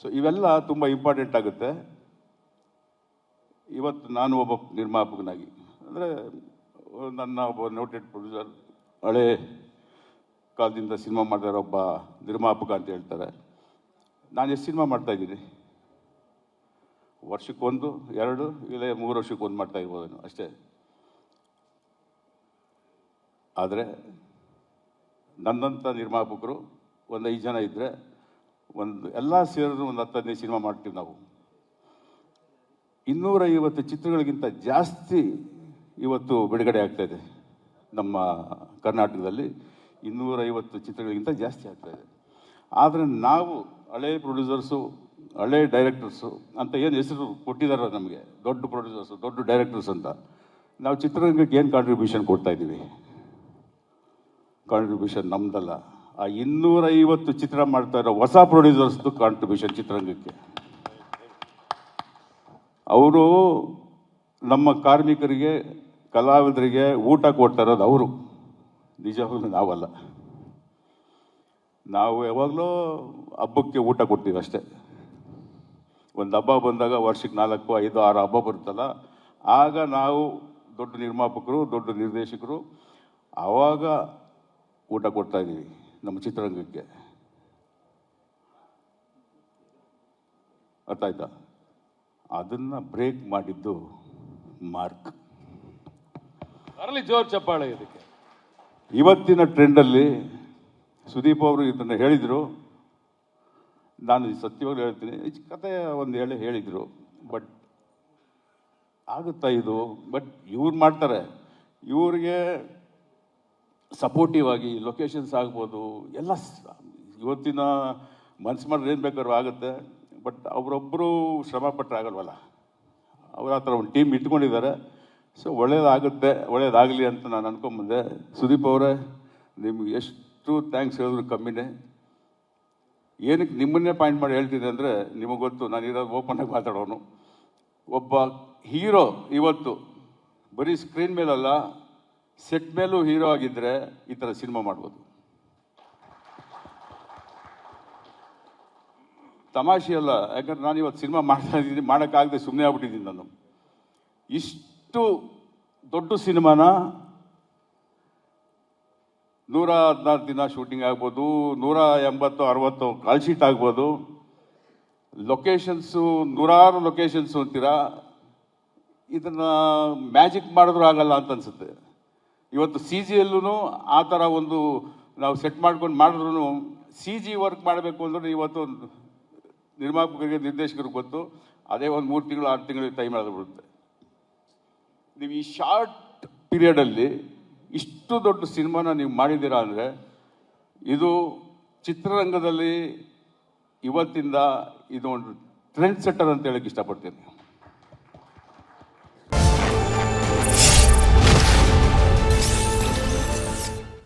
So ಇವೆಲ್ಲ ತುಂಬ important ಆಗುತ್ತೆ. ಇವತ್ತು ನಾನು ಒಬ್ಬ ನಿರ್ಮಾಪಕನಾಗಿ, ಅಂದರೆ ನನ್ನ ಒಬ್ಬ ನೋಟೆಡ್ ಪ್ರೊಡ್ಯೂಸರ್, ಹಳೆ ಕಾಲದಿಂದ ಸಿನಿಮಾ ಮಾಡಿದಾರೆ ಒಬ್ಬ ನಿರ್ಮಾಪಕ ಅಂತ ಹೇಳ್ತಾರೆ. ನಾನು ಎಷ್ಟು ಸಿನಿಮಾ ಮಾಡ್ತಾಯಿದ್ದೀನಿ? ವರ್ಷಕ್ಕೊಂದು, 2 ಇಲ್ಲ 3 ವರ್ಷಕ್ಕೊಂದು ಮಾಡ್ತಾ ಇರ್ಬೋದೇನು ಅಷ್ಟೇ. ಆದರೆ ನನ್ನಂಥ ನಿರ್ಮಾಪಕರು ಒಂದು 5 ಜನ ಇದ್ದರೆ ಎಲ್ಲ ಸೇರಿದ್ರು ಒಂದು 10-15 ಸಿನಿಮಾ ಮಾಡ್ತೀವಿ ನಾವು. 250 ಚಿತ್ರಗಳಿಗಿಂತ ಜಾಸ್ತಿ ಇವತ್ತು ಬಿಡುಗಡೆ ಆಗ್ತಾಯಿದೆ ನಮ್ಮ ಕರ್ನಾಟಕದಲ್ಲಿ. 250 ಚಿತ್ರಗಳಿಗಿಂತ ಜಾಸ್ತಿ ಆಗ್ತಾಯಿದೆ. ಆದರೆ ನಾವು ಹಳೆ ಪ್ರೊಡ್ಯೂಸರ್ಸು, ಹಳೆ ಡೈರೆಕ್ಟರ್ಸು ಅಂತ ಏನು ಹೆಸರು ಕೊಟ್ಟಿದ್ದಾರೆ ನಮಗೆ, ದೊಡ್ಡ ಪ್ರೊಡ್ಯೂಸರ್ಸು, ದೊಡ್ಡ ಡೈರೆಕ್ಟರ್ಸ್ ಅಂತ, ನಾವು ಚಿತ್ರರಂಗಕ್ಕೆ ಏನು ಕಾಂಟ್ರಿಬ್ಯೂಷನ್ ಕೊಡ್ತಾಯಿದ್ದೀವಿ? ಕಾಂಟ್ರಿಬ್ಯೂಷನ್ ನಮ್ಮದಲ್ಲ, ಆ 250 ಚಿತ್ರ ಮಾಡ್ತಾ ಇರೋ ಹೊಸ ಪ್ರೊಡ್ಯೂಸರ್ಸ್ದು ಕಾಂಟ್ರಿಬ್ಯೂಷನ್ ಚಿತ್ರರಂಗಕ್ಕೆ. ಅವರು ನಮ್ಮ ಕಾರ್ಮಿಕರಿಗೆ, ಕಲಾವಿದರಿಗೆ ಊಟ ಕೊಡ್ತಾ ಇರೋದು ಅವರು, ನಿಜವಾಗ್ಲೂ ನಾವಲ್ಲ. ನಾವು ಯಾವಾಗಲೂ ಹಬ್ಬಕ್ಕೆ ಊಟ ಕೊಡ್ತೀವಿ ಅಷ್ಟೇ. ಒಂದು ಹಬ್ಬ ಬಂದಾಗ ವರ್ಷಕ್ಕೆ 4, 5, 6 ಹಬ್ಬ ಬರುತ್ತಲ್ಲ, ಆಗ ನಾವು ದೊಡ್ಡ ನಿರ್ಮಾಪಕರು, ದೊಡ್ಡ ನಿರ್ದೇಶಕರು ಆವಾಗ ಊಟ ಕೊಡ್ತಾ ಇದ್ದೀವಿ ನಮ್ಮ ಚಿತ್ರರಂಗಕ್ಕೆ. ಅರ್ಥ ಆಯ್ತಾ? ಅದನ್ನು ಬ್ರೇಕ್ ಮಾಡಿದ್ದು ಮಾರ್ಕ್. ಅರಳಿ ಜೋರ್ ಚಪ್ಪಾಳೆ ಇದಕ್ಕೆ. ಇವತ್ತಿನ ಟ್ರೆಂಡಲ್ಲಿ ಸುದೀಪ್ ಅವರು ಇದನ್ನು ಹೇಳಿದರು. ನಾನು ಸತ್ಯವಾಗ್ಲೂ ಹೇಳ್ತೀನಿ, ಈ ಕತೆ ಒಂದು ಹೇಳಿದರು, ಬಟ್ ಆಗುತ್ತಾ ಇದು? ಬಟ್ ಇವ್ರು ಮಾಡ್ತಾರೆ, ಇವ್ರಿಗೆ ಸಪೋರ್ಟಿವ್ ಆಗಿ ಲೊಕೇಶನ್ಸ್ ಆಗ್ಬೋದು, ಎಲ್ಲ ಇವತ್ತಿನ ಮನ್ಸು ಮಾಡಿದ್ರೆ ಏನು ಬೇಕಾದ್ರೂ ಆಗುತ್ತೆ. ಬಟ್ ಅವರೊಬ್ಬರು ಶ್ರಮ ಪಟ್ಟರೆ ಆಗಲ್ವಲ್ಲ, ಅವ್ರ ಆ ಥರ ಒಂದು ಟೀಮ್ ಇಟ್ಕೊಂಡಿದ್ದಾರೆ. ಸೊ ಒಳ್ಳೇದಾಗುತ್ತೆ, ಒಳ್ಳೇದಾಗಲಿ ಅಂತ ನಾನು ಅನ್ಕೊಂಬಂದೆ. ಸುದೀಪ್ ಅವರೇ, ನಿಮ್ಗೆ ಎಷ್ಟು ಥ್ಯಾಂಕ್ಸ್ ಹೇಳಿದ್ರು ಕಮ್ಮಿನೇ. ಏನಕ್ಕೆ ನಿಮ್ಮನ್ನೇ ಪಾಯಿಂಟ್ ಮಾಡಿ ಹೇಳ್ತಿದ್ದೆ ಅಂದರೆ, ನಿಮಗೆ ಗೊತ್ತು, ನಾನು ಇರೋದು ಓಪನ್ನಾಗಿ ಮಾತಾಡೋನು. ಒಬ್ಬ ಹೀರೋ ಇವತ್ತು ಬರೀ ಸ್ಕ್ರೀನ್ ಮೇಲಲ್ಲ, ಸೆಟ್ ಮೇಲೂ ಹೀರೋ ಆಗಿದ್ದರೆ ಈ ಥರ ಸಿನಿಮಾ ಮಾಡ್ಬೋದು. ತಮಾಷೆ ಅಲ್ಲ, ಯಾಕಂದ್ರೆ ನಾನು ಇವತ್ತು ಸಿನಿಮಾ ಮಾಡ್ತಾ ಇದ್ದೀನಿ, ಮಾಡೋಕ್ಕಾಗದೆ ಸುಮ್ಮನೆ ಆಗ್ಬಿಟ್ಟಿದ್ದೀನಿ. ನಾನು ಇಷ್ಟು ದೊಡ್ಡ ಸಿನಿಮಾನ 114 ದಿನ ಶೂಟಿಂಗ್ ಆಗ್ಬೋದು, 180, 60 ಕಾಲ್ ಶೀಟ್ ಆಗ್ಬೋದು, ಲೊಕೇಶನ್ಸು 100 ಲೊಕೇಶನ್ಸು ಅಂತೀರಾ, ಇದನ್ನು ಮ್ಯಾಜಿಕ್ ಮಾಡಿದ್ರೂ ಆಗಲ್ಲ ಅಂತ ಅನಿಸುತ್ತೆ. ಇವತ್ತು CGಯಲ್ಲೂ ಆ ಥರ ಒಂದು ನಾವು ಸೆಟ್ ಮಾಡ್ಕೊಂಡು ಮಾಡಿದ್ರು CG ವರ್ಕ್ ಮಾಡಬೇಕು ಅಂದ್ರೆ ಇವತ್ತು ನಿರ್ಮಾಪಕರಿಗೆ, ನಿರ್ದೇಶಕರಿಗೆ ಗೊತ್ತು, ಅದೇ ಒಂದು 3 ತಿಂಗಳು 6 ತಿಂಗಳಿಗೆ ಟೈಮ್ ಆಗಿಬಿಡುತ್ತೆ. ನೀವು ಈ ಶಾರ್ಟ್ ಪೀರಿಯಡಲ್ಲಿ ಇಷ್ಟು ದೊಡ್ಡ ಸಿನಿಮಾನ ನೀವು ಮಾಡಿದ್ದೀರಾ ಅಂದರೆ, ಇದು ಚಿತ್ರರಂಗದಲ್ಲಿ ಇವತ್ತಿಂದ ಇದು ಒಂದು ಟ್ರೆಂಡ್ ಸೆಟ್ಟರ್ ಅಂತ ಹೇಳಕ್ಕೆ ಇಷ್ಟಪಡ್ತೀನಿ.